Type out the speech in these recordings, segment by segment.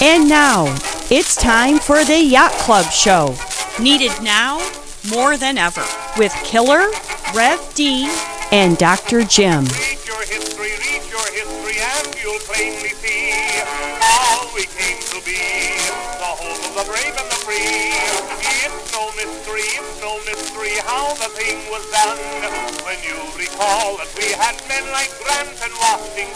And now, it's time for the Yacht Club Show. Needed now more than ever. With Killer, Rev D, and Dr. Jim. Read your history, and you'll plainly see how we came to be the home of the brave and the free. It's no mystery how the thing was done. When you recall that we had men like Grant and Washington,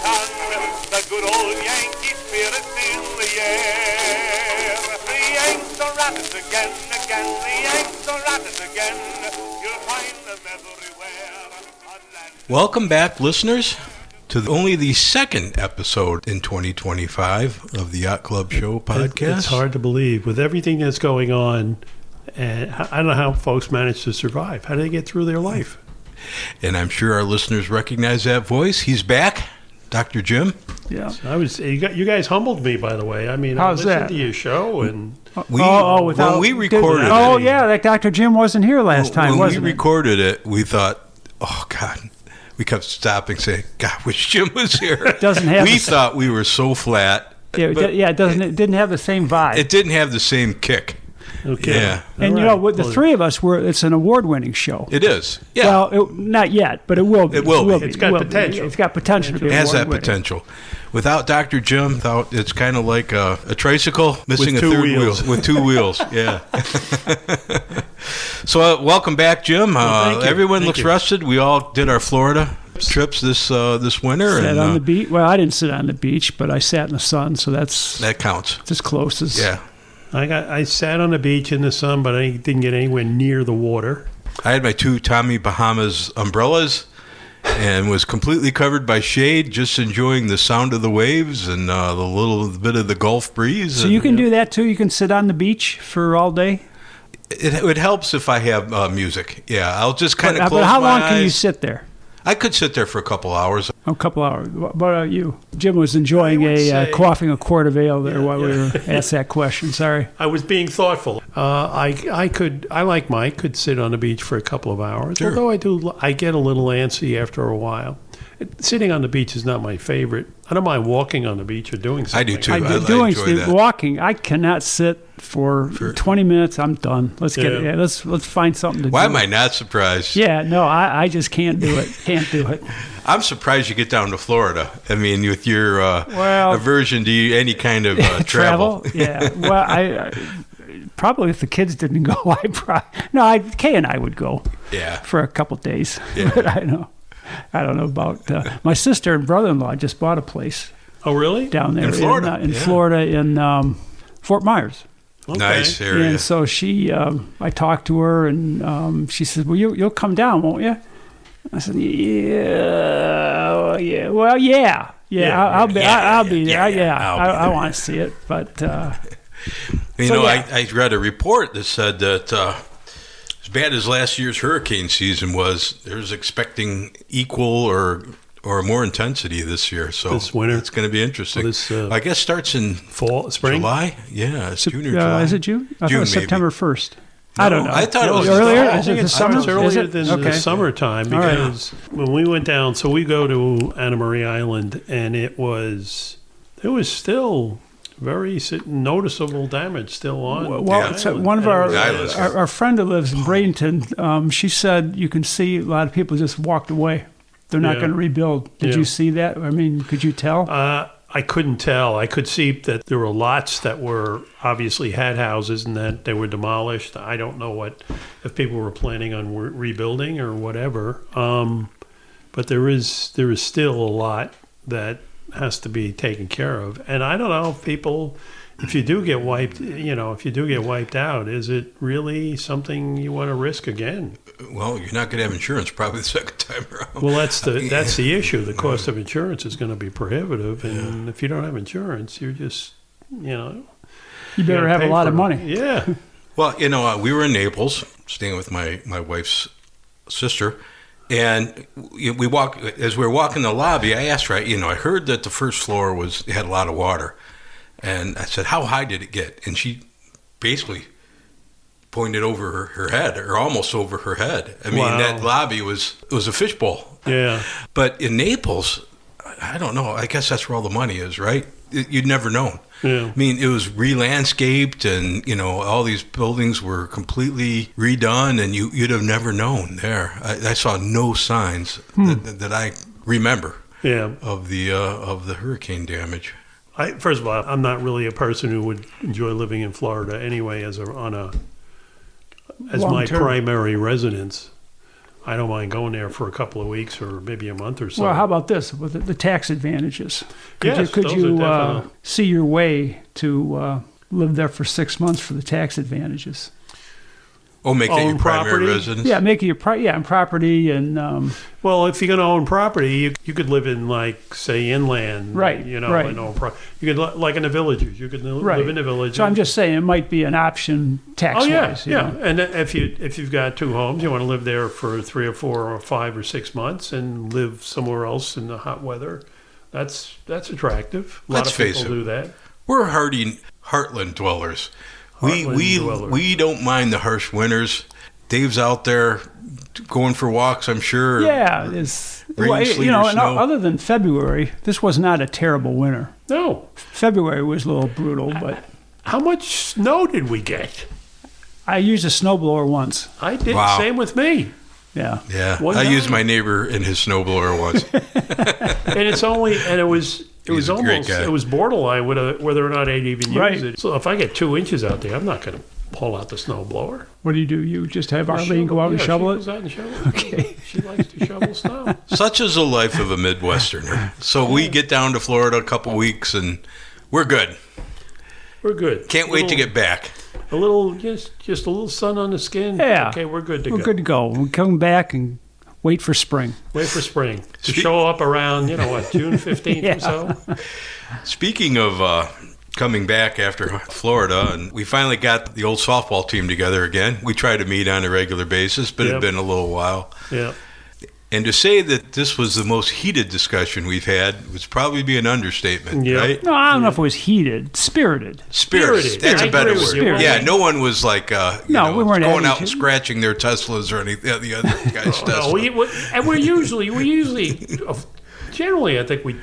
the good old Yankee spirit's in the air. The Yanks are at it again, the Yanks are at it again. You'll find them everywhere. Welcome back, listeners, to only the second episode in 2025 of the Yacht Club Show podcast. It's hard to believe with everything that's going on. And I don't know how folks manage to survive. How do they get through their life? And I'm sure our listeners recognize that voice. He's back, Dr. Jim. Yeah, you guys humbled me, by the way. I mean, how's I listened that? to your show, and when we recorded it. Oh yeah, like Dr. Jim wasn't here last time. When we recorded it, we thought, oh God. We kept stopping, saying, "God, wish Jim was here." We thought we were so flat. It didn't have the same vibe. It didn't have the same kick. Okay. Yeah. And the three of us it's an award-winning show. It is. Yeah. Well, not yet, but it will be. It will be. It's got potential. It's got potential to be. It has that potential. Without Dr. Jim, it's kind of like a tricycle missing a third wheel with two wheels. Yeah. So welcome back, Jim. Well, everyone looks rested. We all did our Florida trips this winter. Sat on the beach. Well, I didn't sit on the beach, but I sat in the sun, so that counts. It's as close as. Yeah. I sat on the beach in the sun, but I didn't get anywhere near the water. I had my two Tommy Bahamas umbrellas and was completely covered by shade, just enjoying the sound of the waves and the little bit of the Gulf breeze. So you can do that too? You can sit on the beach for all day? It helps if I have music. Yeah, I'll just kind of close my eyes. But how long can you sit there? I could sit there for a couple hours. A couple hours. What about you? Jim was enjoying quaffing a quart of ale there while we were asked that question. Sorry. I was being thoughtful. I could sit on the beach for a couple of hours. Sure. Although I get a little antsy after a while. Sitting on the beach is not my favorite. I don't mind walking on the beach or doing something. I do too. I enjoy that. Walking. I cannot sit for 20 minutes. I'm done. Let's find something to do. Why am I not surprised? Yeah, no, I just can't do it. Can't do it. I'm surprised you get down to Florida. I mean, with your aversion to any kind of travel. Yeah. Well, I probably if the kids didn't go, Kay and I would go. Yeah. For a couple days. Yeah. But I don't know about my sister and brother-in-law just bought a place. Oh, really? Down there in Florida, Florida, in Fort Myers. Okay. Nice area. And so I talked to her, and she said, "Well, you'll come down, won't you?" I said, "Yeah, yeah. Well, yeah. I'll be there. Yeah, I want to see it, but." I read a report that said that. As bad as last year's hurricane season was, there's expecting equal or more intensity this year. So this winter, it's going to be interesting. I guess starts in spring, July. Yeah, it's June or July. Is it June? I thought it was September 1st. No, I don't know. I thought it was earlier. I think it's earlier than the Okay. summertime because when we went down, so we go to Anna Maria Island, and there was still very noticeable damage still on. Well, so one of our friend who lives in Bradenton, she said you can see a lot of people just walked away. They're not going to rebuild. Did you see that? I mean, could you tell? I couldn't tell. I could see that there were lots that were obviously had houses and that they were demolished. I don't know if people were planning on rebuilding or whatever. But there is still a lot that has to be taken care of. And I don't know if you do get wiped out, is it really something you want to risk again? Well, you're not going to have insurance probably the second time around. Well, that's the issue. The cost of insurance is going to be prohibitive, and if you don't have insurance, you're just, you better have a lot of money. Yeah. Well, we were in Naples, staying with my wife's sister, and as we were walking the lobby, I asked her, I heard that the first floor had a lot of water. And I said, how high did it get? And she basically pointed over her head, or almost over her head. I mean, that lobby was a fishbowl. Yeah. But in Naples, I don't know. I guess that's where all the money is, right? You'd never known. Yeah. I mean, it was re-landscaped, and all these buildings were completely redone, and you'd have never known there. I saw no signs that I remember of the hurricane damage. First of all, I'm not really a person who would enjoy living in Florida anyway as my primary residence. I don't mind going there for a couple of weeks or maybe a month or so. Well, how about this with the tax advantages? Yes, could those you are definitely- see your way to live there for 6 months for the tax advantages? Oh, make that Own your primary property? residence? Yeah, make it your property and Well, if you're going to own property, you could live in, like, say, inland. Right, right. And own you could, like in the villages. You could live in the villages. So I'm just saying it might be an option tax-wise. Oh, yeah. And if you've got 2 homes, you want to live there for 3 or 4 or 5 or 6 months and live somewhere else in the hot weather, that's attractive. A lot of people do that. We're heartland dwellers. We don't mind the harsh winters. Dave's out there going for walks, I'm sure. Yeah, snow. other than February, this was not a terrible winter. No. February was a little brutal, but How much snow did we get? I used a snowblower once. I did. Wow. Same with me. Yeah. Yeah, One I time. used my neighbor in his snowblower once. And it was He's a great almost guy. it was borderline whether or not I'd even use Right. it. So if I get 2 inches out there, I'm not going to pull out the snow blower. What do? You just have Arlene go out and shovel she it? goes out and shovel it. Okay. She likes to shovel snow. Such is the life of a Midwesterner. So we get down to Florida a couple weeks, and we're good. We're good. Can't wait to get back. a little just a little sun on the skin. Yeah. Okay, we're good to We're go. good to go. We come back and wait for spring. Wait for spring to show up around June 15th Yeah. or so. Speaking of coming back after Florida, and we finally got the old softball team together again. We try to meet on a regular basis, but Yep. it's been a little while. Yeah. And to say that this was the most heated discussion we've had would probably be an understatement, Yeah. right? No, I don't know if it was heated. Spirited. Spirited. That's I a better agree with word. you. Yeah, no one was like, No, we weren't going having out and to- scratching their Teslas or any the other guy's Tesla. We usually, generally, I think we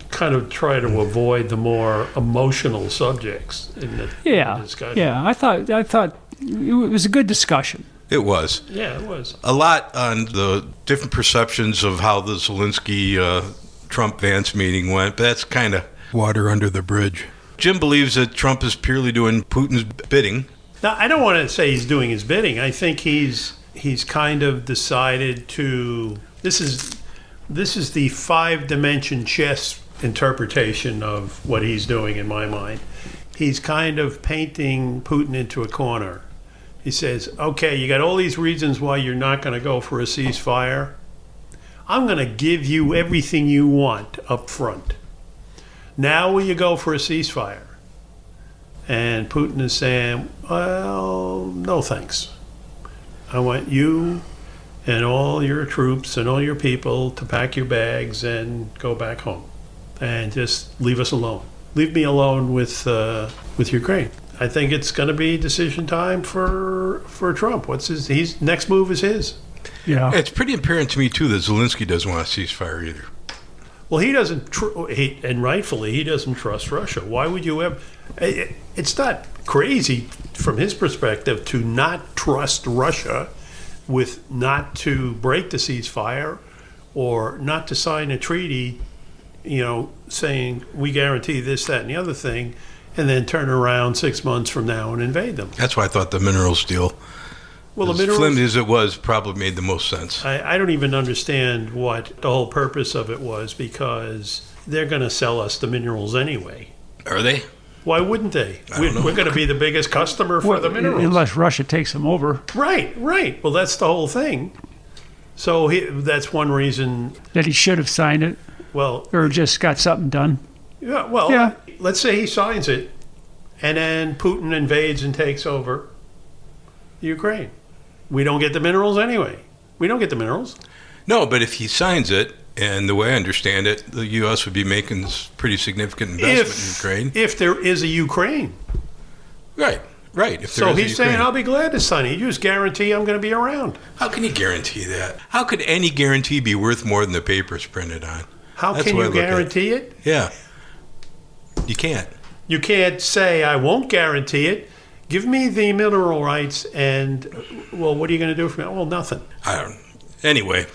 kind of try to avoid the more emotional subjects in the discussion. Yeah. I thought it was a good discussion. It was. Yeah, it was. A lot on the different perceptions of how the Zelensky-Trump-Vance meeting went, but that's kind of water under the bridge. Jim believes that Trump is purely doing Putin's bidding. Now, I don't want to say he's doing his bidding. I think he's kind of decided to. This is the 5-dimension chess interpretation of what he's doing in my mind. He's kind of painting Putin into a corner. He says, okay, you got all these reasons why you're not going to go for a ceasefire. I'm going to give you everything you want up front. Now will you go for a ceasefire? And Putin is saying, well, no thanks. I want you and all your troops and all your people to pack your bags and go back home. And just leave us alone. Leave me alone with Ukraine. I think it's going to be decision time for Trump. His next move is his. Yeah. It's pretty apparent to me, too, that Zelensky doesn't want a ceasefire either. Well, he doesn't, and rightfully, he doesn't trust Russia. Why would you ever? It's not crazy from his perspective to not trust Russia with not to break the ceasefire or not to sign a treaty, saying we guarantee this, that, and the other thing, and then turn around 6 months from now and invade them. That's why I thought the minerals deal, Well, as flimsy as it was, probably made the most sense. I don't even understand what the whole purpose of it was, because they're going to sell us the minerals anyway. Are they? Why wouldn't they? don't know. We're going to be the biggest customer for the minerals. Unless Russia takes them over. Right. Well, that's the whole thing. So that's one reason. That he should have signed it Well, or just got something done. yeah. Well, Yeah. let's say he signs it, and then Putin invades and takes over Ukraine. We don't get the minerals anyway. We don't get the minerals. No, but if he signs it, and the way I understand it, the U.S. would be making pretty significant investment in Ukraine. If there is a Ukraine. Right. If So there is a he's saying, Ukraine. I'll be glad to sign it. You just guarantee I'm going to be around. How can you guarantee that? How could any guarantee be worth more than the paper's printed on? How That's can what I you look at. guarantee it? Yeah. You can't. You can't say, I won't guarantee it. Give me the mineral rights and, well, what are you going to do for me? Well, nothing. I don't. Anyway,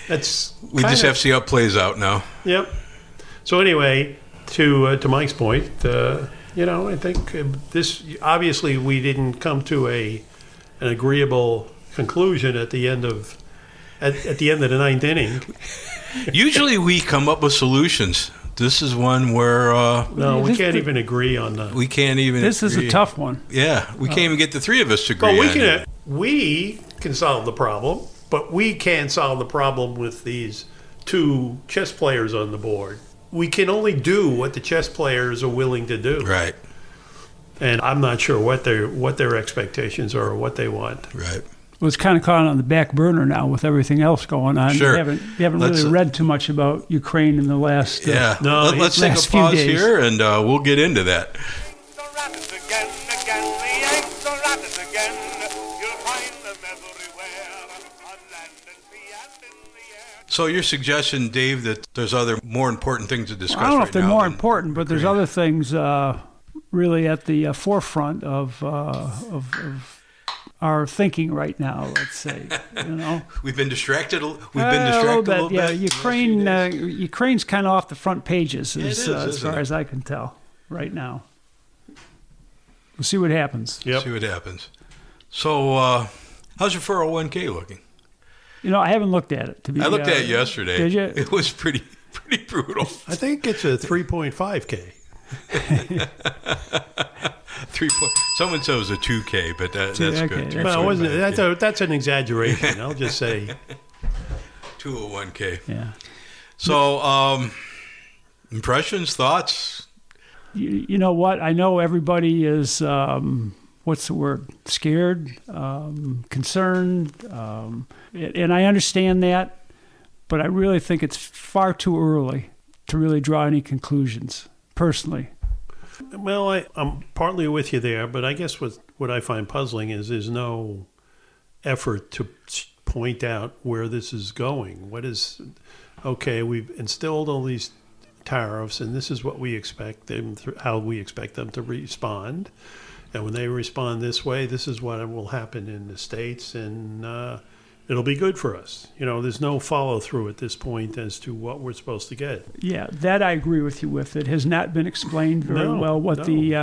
That's we just kinda- have to see how it plays out now. Yep. So anyway, to Mike's point, I think this obviously we didn't come to an agreeable conclusion at the end of the ninth inning. Usually we come up with solutions. This is one where No, we can't even agree on that. we can't even. This is agree. a tough one. Yeah, we can't even get the three of us to agree. But on we can solve the problem, but we can't solve the problem with these two chess players on the board. We can only do what the chess players are willing to do. Right. And I'm not sure what their expectations are or what they want. Right. Well, it's kind of caught on the back burner now with everything else going on. Sure. You haven't Let's, really read too much about Ukraine in the last. Yeah. No, Let's take a last few pause days. here, and we'll get into that. The rabbits again, the Yanks are rabbits again. You'll find them everywhere, on land and sea and in the air. So your suggestion, Dave, that there's other more important things to discuss I don't know right if they're now more than important, but there's Ukraine. other things really at the forefront of our thinking right now. Let's say, We've been distracted. We've been a distracted a little bit. Yeah, in the last few Ukraine. days. Ukraine's kind of off the front pages, It is, as isn't far it? as I can tell, right now. We'll see what happens. Yep. See what happens. So, how's your 401k looking? I haven't looked at it. I looked at it yesterday. Did you? It was pretty brutal. I think it's a 3.5K. 3 point. Someone said it was a 2K, but that's Okay. good. Well, wasn't it? 3.5K. That's an exaggeration. I'll just say. 201K. Yeah. So, impressions, thoughts? You know what? I know everybody is, what's the word? Scared, concerned. And I understand that, but I really think it's far too early to really draw any conclusions, personally. Well, I'm partly with you there, but I guess what I find puzzling is there's no effort to point out where this is going. Okay, we've instilled all these tariffs, and this is what we expect them, how we expect them to respond. And when they respond this way, this is what will happen in the States, and it'll be good for us. There's no follow through at this point as to what we're supposed to get. Yeah, that I agree with you with. It has not been explained very well what the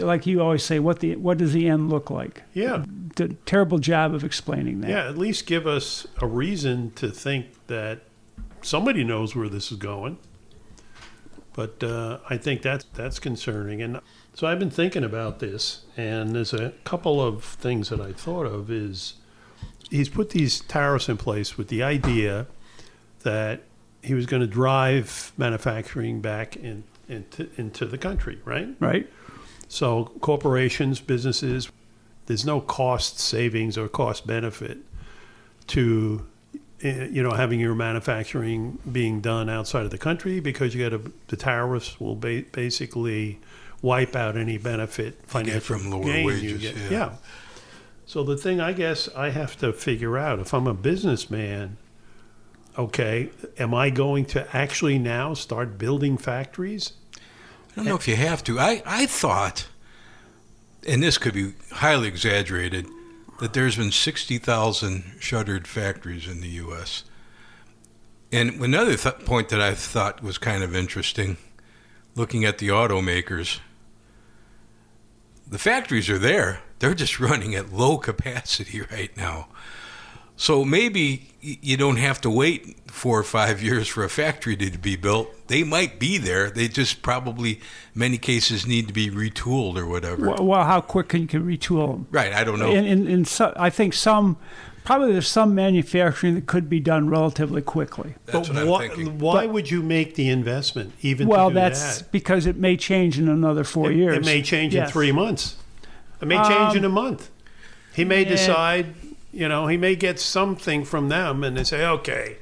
like you always say, what does the end look like? Yeah. The terrible job of explaining that. Yeah, at least give us a reason to think that somebody knows where this is going. But I think that's concerning. And so I've been thinking about this, and there's a couple of things that I thought of is he's put these tariffs in place with the idea that he was going to drive manufacturing back into the country, right? Right? So corporations, businesses, there's no cost savings or cost benefit to having your manufacturing being done outside of the country because the tariffs will basically wipe out any benefit financial from lower gain wages, you get. yeah. Yeah. So the thing I guess I have to figure out, if I'm a businessman, okay, am I going to actually now start building factories? I don't know if you have to. I thought, and this could be highly exaggerated, that there's been 60,000 shuttered factories in the U.S. And another point that I thought was kind of interesting, looking at the automakers, the factories are there. They're just running at low capacity right now. So maybe you don't have to wait 4 or 5 years for a factory to be built. They might be there. They just probably, many cases, need to be retooled or whatever. Well, how quick can you retool them? Right, I don't know. I think there's some manufacturing that could be done relatively quickly. That's But what I'm thinking. why would you make the investment even Well, to do that's that? because it may change in another 4 years. It may change Yes. in 3 months. It may change in a month. He may decide, he may get something from them and they say, okay,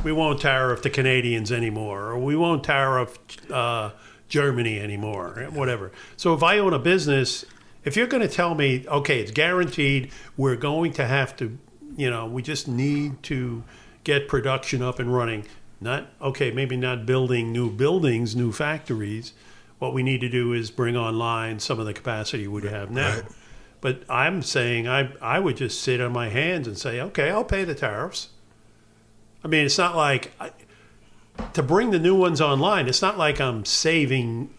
we won't tariff the Canadians anymore, or we won't tariff Germany anymore, whatever. So if I own a business, if you're going to tell me, okay, it's guaranteed, we're going to have to, we just need to get production up and running. maybe not building new buildings, new factories. What we need to do is bring online some of the capacity we have now. Right. But I'm saying I would just sit on my hands and say, okay, I'll pay the tariffs. I mean, it's not like to bring the new ones online, it's not like I'm saving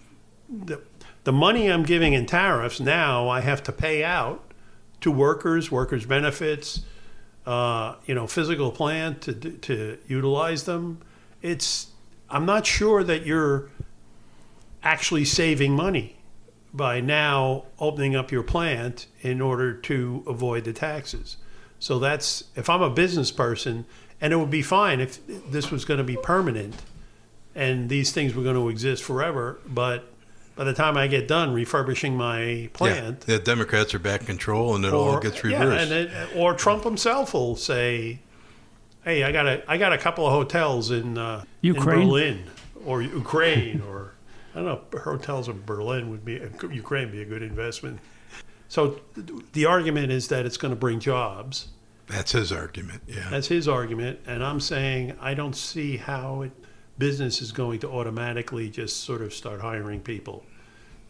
the money I'm giving in tariffs. Now I have to pay out to workers benefits, physical plant to utilize them. I'm not sure that you're actually saving money by now opening up your plant in order to avoid the taxes. So that's, if I'm a business person, and it would be fine if this was going to be permanent and these things were going to exist forever, but by the time I get done refurbishing my plant... Yeah, the Democrats are back in control and it all gets reversed. Or Trump himself will say, hey, I got a couple of hotels in Berlin or Ukraine or... I don't know, hotels in Berlin Ukraine be a good investment. So the argument is that it's going to bring jobs. That's his argument, yeah. That's his argument. And I'm saying I don't see how business is going to automatically just sort of start hiring people,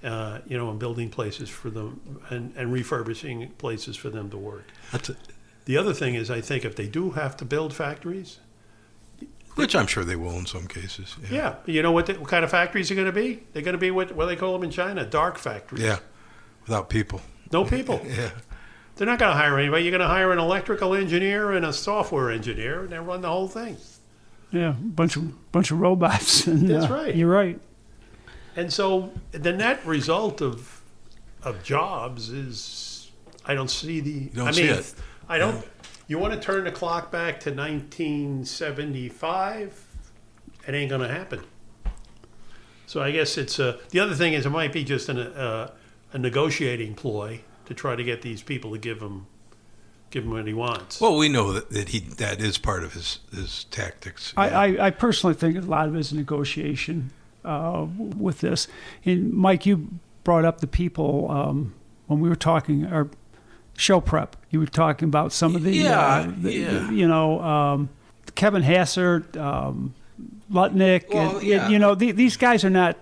and building places for them and refurbishing places for them to work. The other thing is, I think if they do have to build factories... Which I'm sure they will in some cases. Yeah. You know what kind of factories are going to be? They're going to be what they call them in China, dark factories. Yeah, without people. No people. Yeah. They're not going to hire anybody. You're going to hire an electrical engineer and a software engineer, and they run the whole thing. Yeah, bunch of robots. And, That's right. You're right. And so the net result of jobs is I don't see the... You don't see it. I don't... Yeah. You want to turn the clock back to 1975? It ain't going to happen. So I guess it's the other thing is it might be just a negotiating ploy to try to get these people to give him what he wants. Well, we know that is part of his tactics. I personally think a lot of it is negotiation with this. And Mike, you brought up the people when we were talking our show prep. You were talking about some of the Kevin Hassert, Lutnick, these guys are not.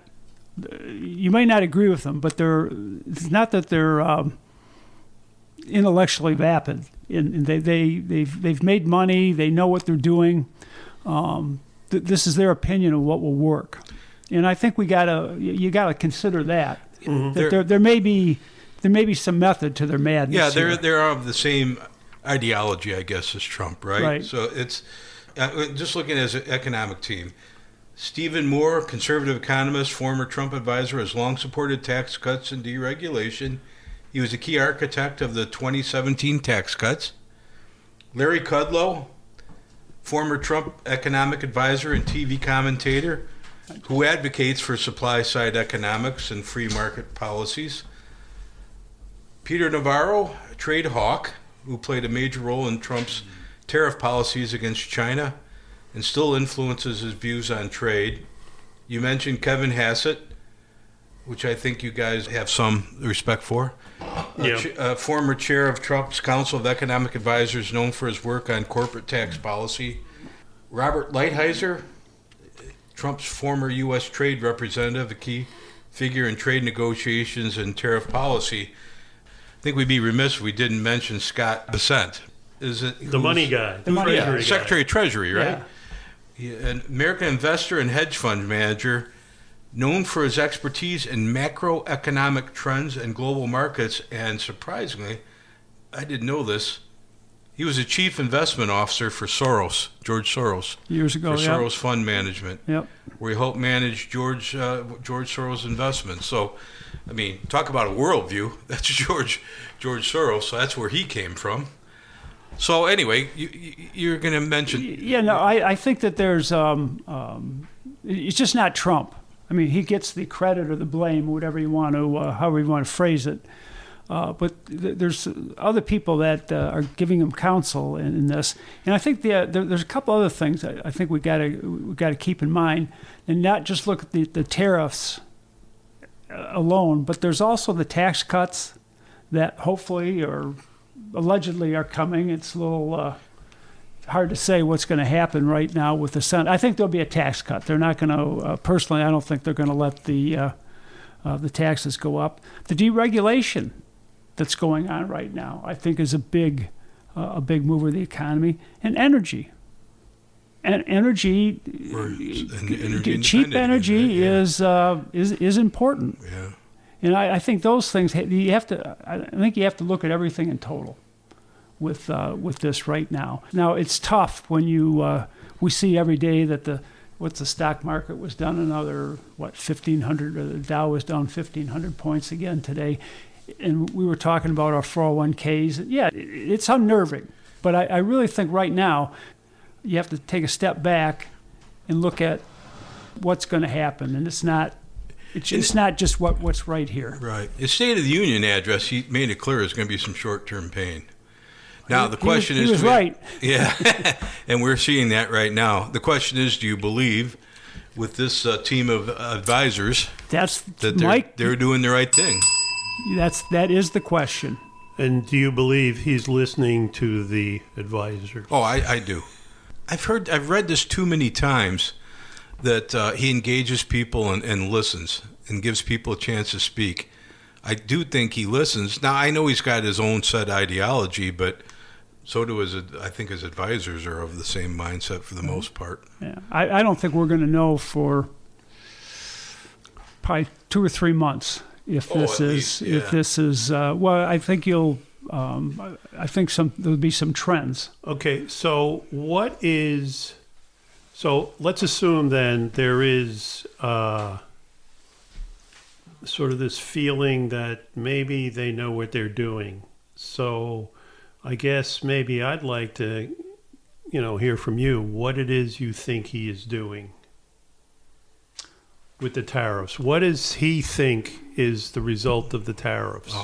You may not agree with them, but it's not that they're intellectually vapid. And they've made money. They know what they're doing. This is their opinion of what will work, and I think you gotta consider that. Mm-hmm. That there may be some method to their madness. Yeah, they're of the same ideology, I guess, as Trump, right? Right. So it's just looking at an economic team. Stephen Moore, conservative economist, former Trump advisor, has long supported tax cuts and deregulation. He was a key architect of the 2017 tax cuts. Larry Kudlow, former Trump economic advisor and TV commentator, who advocates for supply-side economics and free market policies. Peter Navarro, a trade hawk, who played a major role in Trump's tariff policies against China and still influences his views on trade. You mentioned Kevin Hassett, which I think you guys have some respect for. Former chair of Trump's Council of Economic Advisors, known for his work on corporate tax policy. Robert Lighthizer, Trump's former U.S. trade representative, a key figure in trade negotiations and tariff policy. I think we'd be remiss if we didn't mention Scott Bessent. Is it the money guy? The money guy. Secretary of Treasury, right? Yeah. An American investor and hedge fund manager, known for his expertise in macroeconomic trends and global markets. And surprisingly, I didn't know this, he was a chief investment officer for George Soros. Years ago, for Soros Fund Management, where he helped manage George Soros' investments. So, I mean, talk about a worldview. That's George Soros, so that's where he came from. So anyway, you're going to mention... I think that there's... it's just not Trump. I mean, he gets the credit or the blame, whatever you want to, however you want to phrase it. But there's other people that are giving him counsel in this, and I think there's a couple other things I think we got to keep in mind, and not just look at the tariffs alone, but there's also the tax cuts that hopefully or allegedly are coming. It's a little hard to say what's going to happen right now with the Senate. I think there'll be a tax cut. They're not going to. Personally, I don't think they're going to let the taxes go up. The deregulation that's going on right now, I think, is a big mover of the economy. And energy. And energy, cheap energy is important. Yeah. And I think those things you have to. I think you have to look at everything in total with this right now. Now it's tough when we see every day that the stock market was down another 1,500. The Dow was down 1,500 points again today, and we were talking about our 401ks. Yeah, it's unnerving, but I really think right now you have to take a step back and look at what's going to happen, and it's not just what's right here. Right. His State of the Union address, he made it clear there's going to be some short-term pain. Now, the question is... He was right. Yeah, and we're seeing that right now. The question is, do you believe with this team of advisors that they're doing the right thing? That is the question. And do you believe he's listening to the advisors? Oh, I do. I've read this too many times that he engages people and listens and gives people a chance to speak. I do think he listens. Now, I know he's got his own set ideology, but so do I think his advisors are of the same mindset for the most part. Yeah, I don't think we're going to know for probably 2 or 3 months if this is. Well, I think you'll. I think there'll be some trends. Okay, so so let's assume then there is sort of this feeling that maybe they know what they're doing. So I guess maybe I'd like to, hear from you what it is you think he is doing with the tariffs. What does he think is the result of the tariffs?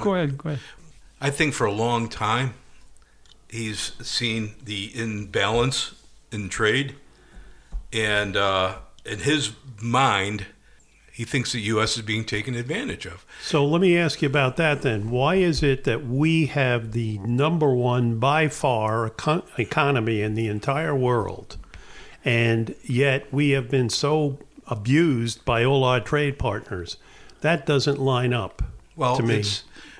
Go ahead. I think for a long time he's seen the imbalance in trade, and in his mind, he thinks the U.S. is being taken advantage of. So let me ask you about that then. Why is it that we have the number one, by far, economy in the entire world, and yet we have been so abused by all our trade partners? That doesn't line up to me.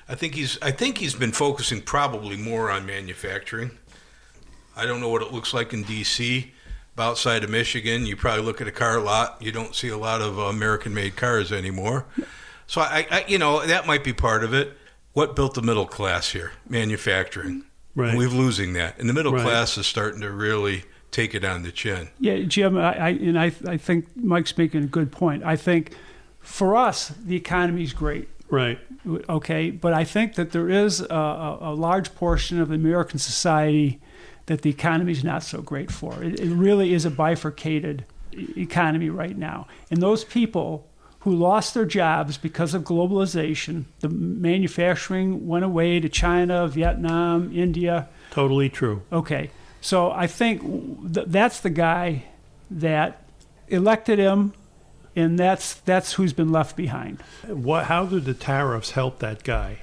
I think he's been focusing probably more on manufacturing. I don't know what it looks like in D.C., but outside of Michigan, you probably look at a car lot, you don't see a lot of American-made cars anymore. So I that might be part of it. What built the middle class here? Manufacturing. Right. And we're losing that, and the middle class is starting to really take it on the chin. Yeah, Jim, I think Mike's making a good point. I think for us, the economy's great. Right. Okay, but I think that there is a large portion of the American society that the economy is not so great for. It really is a bifurcated economy right now. And those people who lost their jobs because of globalization, the manufacturing went away to China, Vietnam, India. Totally true. Okay, so I think that's the guy that elected him, and that's who's been left behind. How did the tariffs help that guy?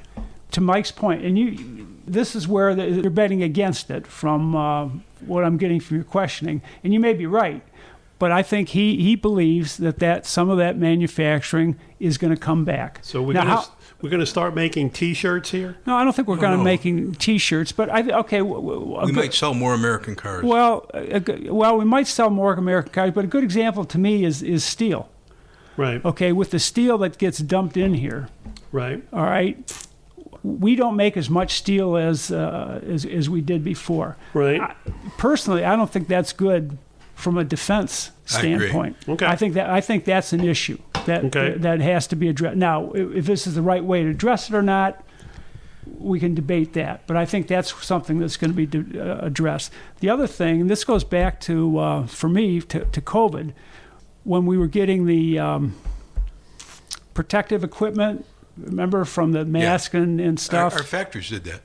To Mike's point, and this is where they're betting against it from what I'm getting from your questioning, and you may be right, but I think he believes that some of that manufacturing is going to come back. So we're going to start making T-shirts here? No, I don't think we're going to making T-shirts, but we might sell more American cars. Well, we might sell more American cars, but a good example to me is steel. Right. Okay, with the steel that gets dumped in here. Right. All right. We don't make as much steel as we did before. Right. Personally, I don't think that's good from a defense standpoint. I agree. Okay. I think that's an issue that has to be addressed. Now, if this is the right way to address it or not, we can debate that. But I think that's something that's going to be addressed. The other thing, and this goes back to for me to COVID, when we were getting the protective equipment. Remember, from the mask and stuff? Our factories did that.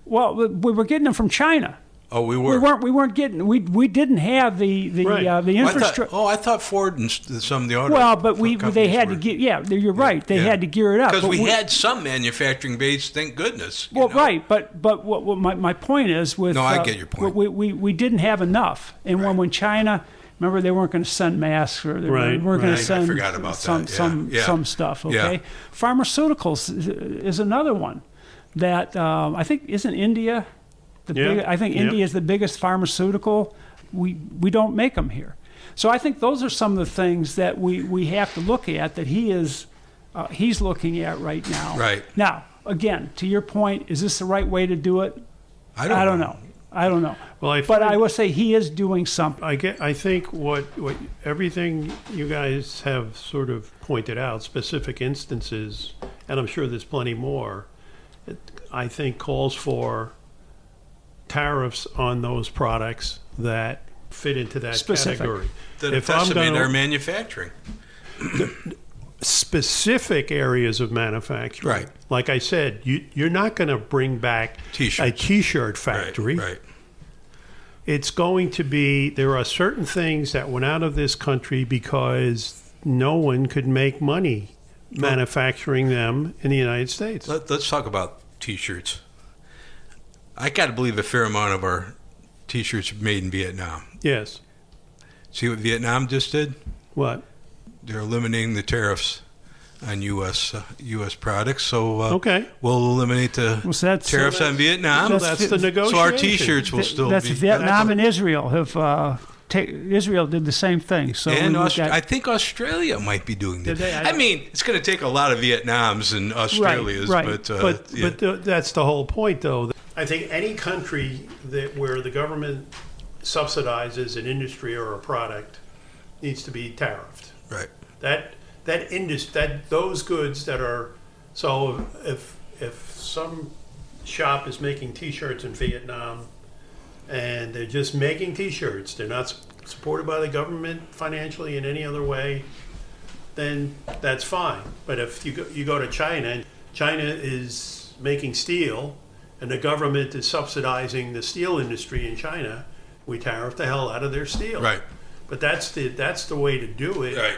Well, we were getting them from China. Oh, we were. We weren't getting. We didn't have the infrastructure. I thought Ford and some of the auto. Well, but they had to get. Yeah, you're right. They had to gear it up because we had some manufacturing base. Thank goodness. Well, right, but what my point is with. No, I get your point. We didn't have enough, and when China. Remember, they weren't going to send masks, or they weren't going to send I forgot about some stuff. Okay, pharmaceuticals is another one that I think isn't India. I think India is the biggest pharmaceutical. We don't make them here, so I think those are some of the things that we have to look at that he's looking at right now. Right now, again, to your point, is this the right way to do it? I don't know. Well, I will say he is doing something. I think what everything you guys have sort of pointed out, specific instances, and I'm sure there's plenty more, I think calls for tariffs on those products that fit into that category. That decimate our manufacturing. Specific areas of manufacturing. Right. Like I said, you're not going to bring back a T-shirt factory. Right. It's going to be, there are certain things that went out of this country because no one could make money manufacturing them in the United States. Let's talk about T-shirts. I got to believe a fair amount of our T-shirts are made in Vietnam. Yes. See what Vietnam just did? What? They're eliminating the tariffs on U.S. products, so we'll eliminate the tariffs on Vietnam. That's the negotiation. So our T-shirts will still be. Vietnam and Israel have. Israel did the same thing. So and I think Australia might be doing that. I mean, it's going to take a lot of Vietnams and Australias, but that's the whole point, though. I think any country where the government subsidizes an industry or a product needs to be tariffed. Right. Those goods that are so if some shop is making T-shirts in Vietnam and they're just making T-shirts, they're not supported by the government financially in any other way, then that's fine. But if you go to China, and China is making steel, and the government is subsidizing the steel industry in China, we tariff the hell out of their steel. Right. But that's the way to do it. Right.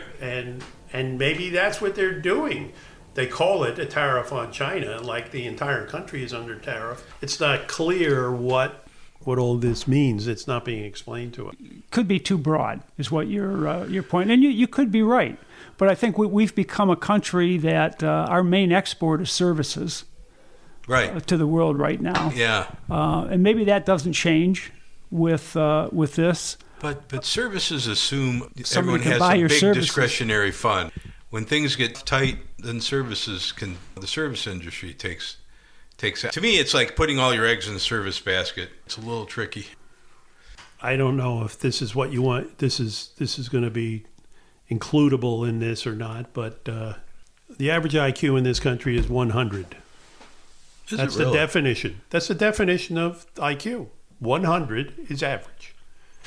And maybe that's what they're doing. They call it a tariff on China, like the entire country is under tariff. It's not clear what all this means. It's not being explained to us. Could be too broad, is what your point. And you could be right. But I think we've become a country that our main export is services. Right. To the world right now. Yeah. And maybe that doesn't change with this. But services assume Somebody everyone has buy a your big services. discretionary fund. When things get tight, then the service industry takes out. To me, it's like putting all your eggs in the service basket. It's a little tricky. I don't know if this is what you want. This is going to be includable in this or not, but the average IQ in this country is 100. That's the definition. That's the definition of IQ. 100 is average.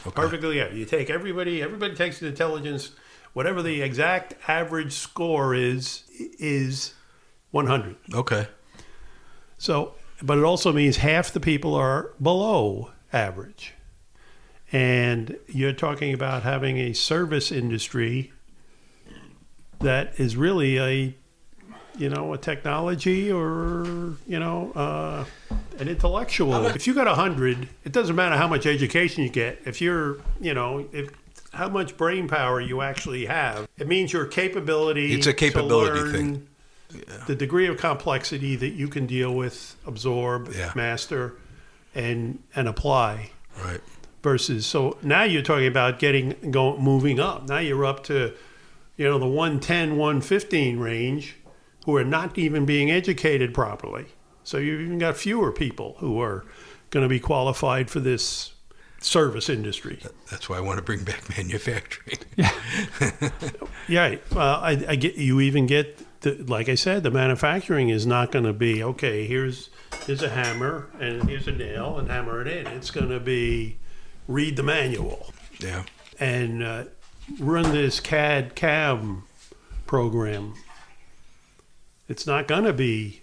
Okay. Perfectly, yeah. You take everybody takes an intelligence, whatever the exact average score is 100. Okay. So, but it also means half the people are below average. And you're talking about having a service industry that is really a technology or, an intellectual. If you got 100, it doesn't matter how much education you get. If you're, how much brain power you actually have, it means your capability. It's a capability to learn thing. Yeah. The degree of complexity that you can deal with, absorb, master, and apply. Right. Versus, so now you're talking about moving up. Now you're up to, the 110, 115 range, who are not even being educated properly. So you've even got fewer people who are going to be qualified for this service industry. That's why I want to bring back manufacturing. Yeah. I get. You even get, like I said, the manufacturing is not going to be, okay, here's a hammer and here's a nail and hammer it in. It's going to be read the manual. Yeah. And run this CAD/CAM program. It's not going to be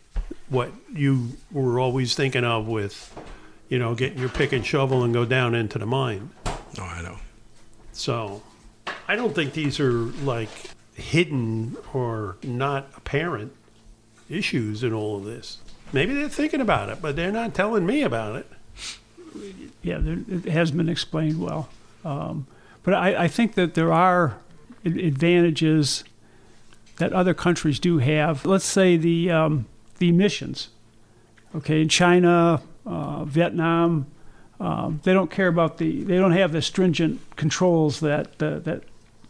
what you were always thinking of with, getting your pick and shovel and go down into the mine. Oh, I know. So I don't think these are like hidden or not apparent issues in all of this. Maybe they're thinking about it, but they're not telling me about it. Yeah, it has been explained well. But I think that there are advantages that other countries do have. Let's say the emissions. Okay, in China, Vietnam, they don't care about they don't have the stringent controls that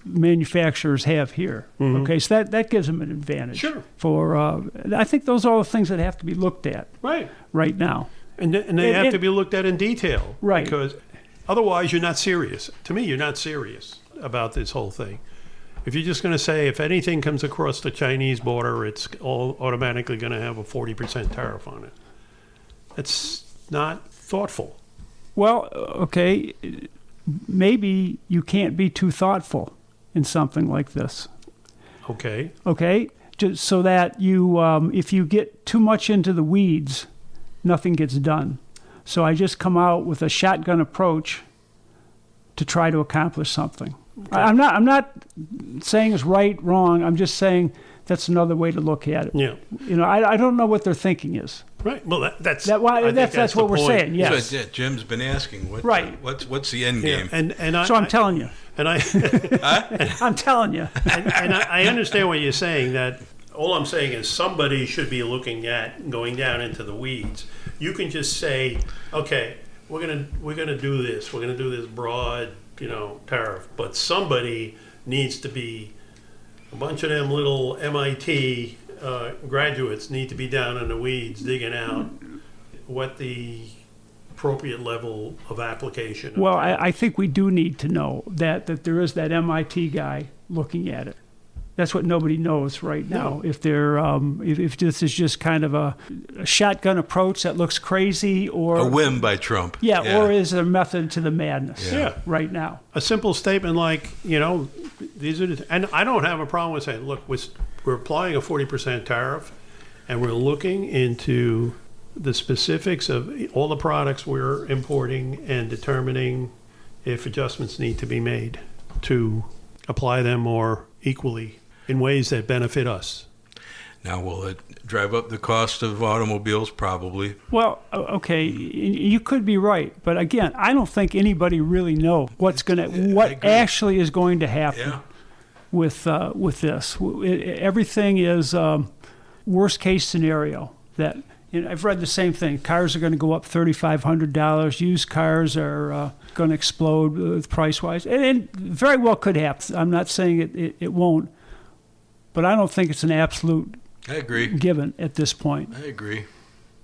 manufacturers have here. Mm-hmm. Okay, so that gives them an advantage. Sure. I think those are all the things that have to be looked at right now. And they have to be looked at in detail. Right. Because otherwise you're not serious. To me, you're not serious about this whole thing. If you're just going to say if anything comes across the Chinese border, it's all automatically going to have a 40% tariff on it. It's not thoughtful. Well, okay, maybe you can't be too thoughtful in something like this. Okay. Okay, just so that you, if you get too much into the weeds, nothing gets done. So I just come out with a shotgun approach to try to accomplish something. Okay. I'm not saying it's right, wrong. I'm just saying that's another way to look at it. Yeah. I don't know what their thinking is. Right. Well, that's what we're point. saying. Yes. So, Jim's been asking. Right. What's the end game? I'm telling you. And I'm telling you. and I understand what you're saying. That all I'm saying is somebody should be looking at going down into the weeds. You can just say, okay, we're gonna do this. We're gonna do this broad, tariff. But somebody needs to be. A bunch of them little MIT graduates need to be down in the weeds digging out what the appropriate level of application. Well, I think we do need to know that there is that MIT guy looking at it. That's what nobody knows right now. No. If they're if this is just kind of a shotgun approach that looks crazy, or a whim by Trump. Yeah, or is there a method to the madness? Yeah. Right now. A simple statement like, these are, and I don't have a problem with saying, look, we're applying a 40% tariff, and we're looking into the specifics of all the products we're importing and determining if adjustments need to be made to apply them more equally in ways that benefit us. Now, will it drive up the cost of automobiles? Probably. Well, okay, you could be right, but again, I don't think anybody really knows what actually is going to happen with this. Everything is worst case scenario. That I've read the same thing. Cars are going to go up $3,500. Used cars are going to explode price wise, and very well could happen. I'm not saying it won't, but I don't think it's an absolute. I agree. Given at this point. I agree.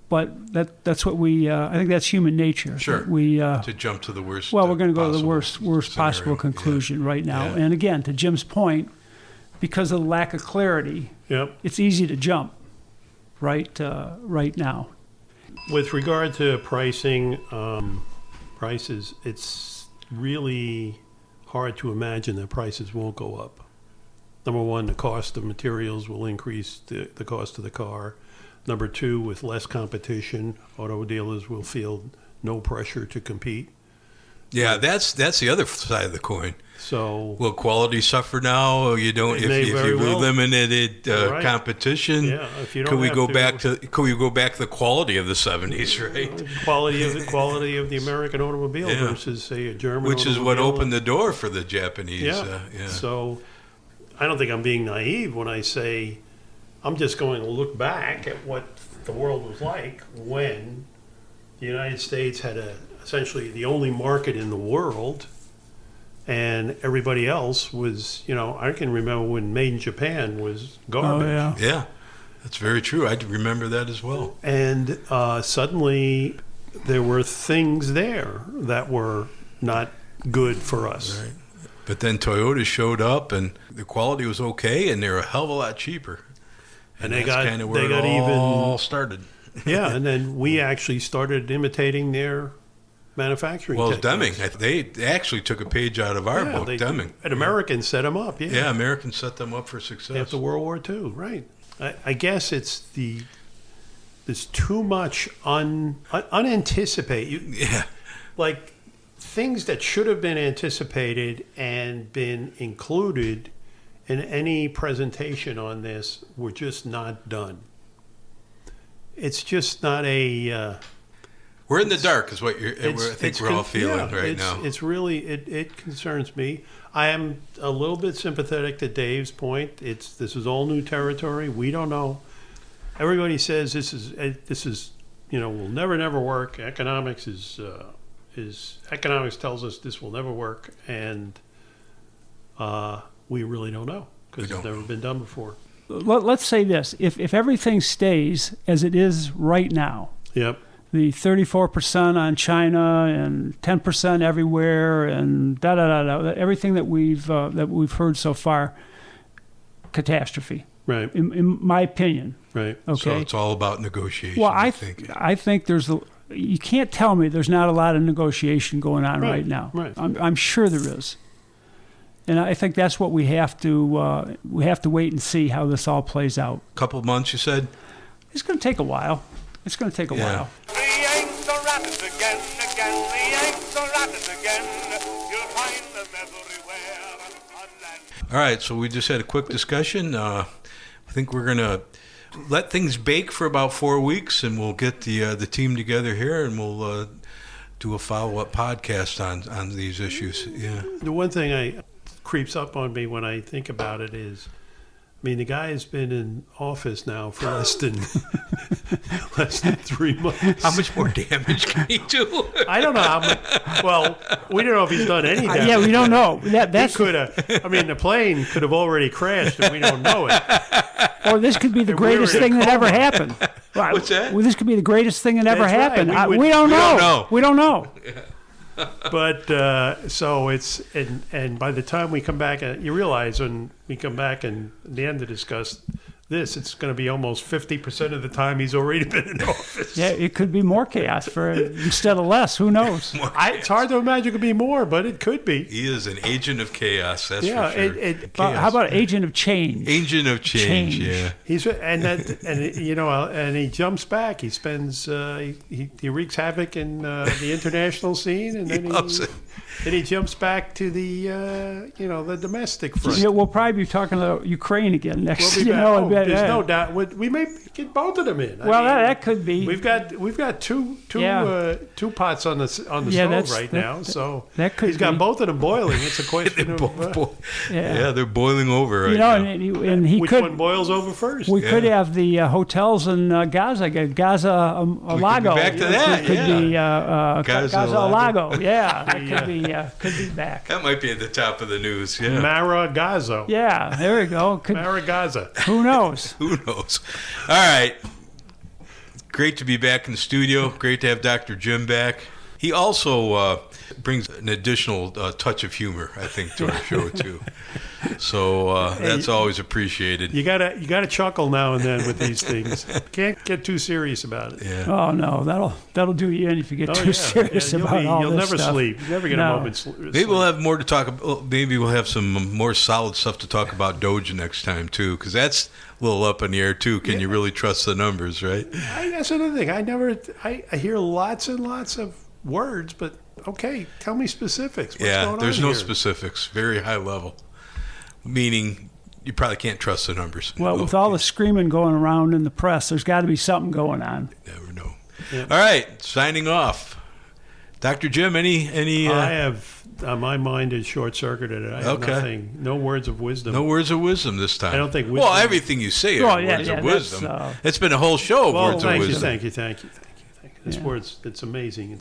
But that's what I think that's human nature. Sure. To jump to the worst. Well, we're going to go to the worst possible conclusion right now. Yeah. And again, to Jim's point, because of the lack of clarity, it's easy to jump right now. With regard to pricing, prices, it's really hard to imagine that prices won't go up. Number one, the cost of materials will increase the cost of the car. Number two, with less competition, auto dealers will feel no pressure to compete. Yeah, that's the other side of the coin. So, will quality suffer now? You don't if you eliminated competition. Yeah, if you don't. Could we go back to the quality of the 70s, right? Quality of the American automobile versus say a German, which is what opened the door for the Japanese. Yeah. So, I don't think I'm being naive when I say I'm just going to look back at what the world was like when the United States had essentially the only market in the world, and everybody else was, I can remember when Made in Japan was garbage. Oh, yeah, that's very true. I remember that as well. And suddenly there were things there that were not good for us. Right. But then Toyota showed up, and the quality was okay, and they were a hell of a lot cheaper. And that's kind of where it all started. Yeah, and then we actually started imitating their manufacturing techniques. Deming. They actually took a page out of our book, Deming. And Americans set them up, Yeah, Americans set them up for success. After World War II, right. I guess it's there's too much unanticipated. Yeah. Like things that should have been anticipated and been included in any presentation on this were just not done. It's just not a. We're in the dark, is what I think we're all feeling right now. It's really it concerns me. I am a little bit sympathetic to Dave's point. This is all new territory. We don't know. Everybody says this is will never work. Economics economics tells us this will never work, and we really don't know because it's never been done before. Let's say this: if everything stays as it is right now, yep. The 34% on China and 10% everywhere, and everything that we've heard so far, catastrophe. Right. In my opinion. Right. Okay. So it's all about negotiation. Well, I think you can't tell me there's not a lot of negotiation going on right now. Right. I'm sure there is. And I think that's what we have to wait and see how this all plays out. Couple of months, you said? It's going to take a while. It's going to take a while. The Yanks are at it again. The Yanks are at it again. You'll find them everywhere on land. All right, so we just had a quick discussion. I think we're going to let things bake for about 4 weeks, and we'll get the team together here, and we'll do a follow-up podcast on these issues. Yeah. The one thing creeps up on me when I think about it is, the guy has been in office now for less than 3 months. How much more damage can he do? I don't know how much. Well, we don't know if he's done any damage. Yeah, we don't know. That's he could have. The plane could have already crashed, and we don't know it. Or this could be the greatest thing that ever happened. What's that? Well, this could be the greatest thing that ever happened. Right. We don't know. We don't know. But so it's and by the time we come back, you realize when we come back and at the end to discuss this, it's going to be almost 50% of the time he's already been in office. Yeah, it could be more chaos instead of less. Who knows? It's hard to imagine it could be more, but it could be. He is an agent of chaos. That's for sure. How about agent of change? Agent of change. Yeah. He's and he jumps back. He spends he wreaks havoc in the international scene, and then he jumps back to the the domestic front. Yeah, we'll probably be talking about Ukraine again next. We'll be back. There's no doubt. We may get both of them in. That could be. We've got two pots on the stove right now, so that could he's got both of them boiling. It's a question of they're boiling over right now. And he which one boils over first? We could have the hotels in Gaza. Lago. Back to that. Could be Gaza Lago. Yeah, that could be back. That might be at the top of the news. Yeah. Maragazo. Yeah, there we go. Maragaza. Who knows? Who knows? All right. Great to be back in the studio. Great to have Dr. Jim back. He also brings an additional touch of humor, I think, to our show too. So that's always appreciated. You gotta chuckle now and then with these things. Can't get too serious about it. Yeah. Oh no, that'll do you in if you get too serious about all this You'll never stuff. sleep. You'll never get a moment's sleep. Maybe we'll have more to talk about. Maybe we'll have some more solid stuff to talk about Doge next time too, because that's a little up in the air too. Can you really trust the numbers, right? That's another thing. I hear lots and lots of words, but okay, tell me specifics. What's going on there's no here? specifics. Very high level, meaning you probably can't trust the numbers. Well, with all the screaming going around in the press, there's got to be something going on. Never know. Yeah. All right, signing off. Dr. Jim, any? I have. My mind is short-circuited. I have nothing. No words of wisdom. No words of wisdom this time. I don't think wisdom. Well, everything you say are words of wisdom. It's been a whole show of words of wisdom. Thank you. This words, it's amazing.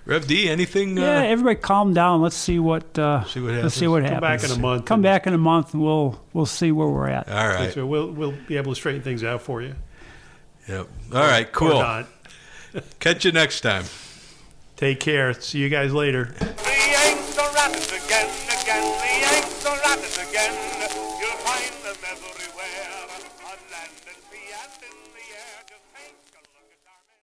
Rev D, anything? Everybody calm down. Let's see what happens. Let's see what happens. Come back in a month, and we'll see where we're at. All right. So we'll be able to straighten things out for you. Yep. All right. Cool. Catch you next time. Take care. See you guys later. The Yanks are at it again. The Yanks are at it again. You'll find them everywhere on land and sea and in the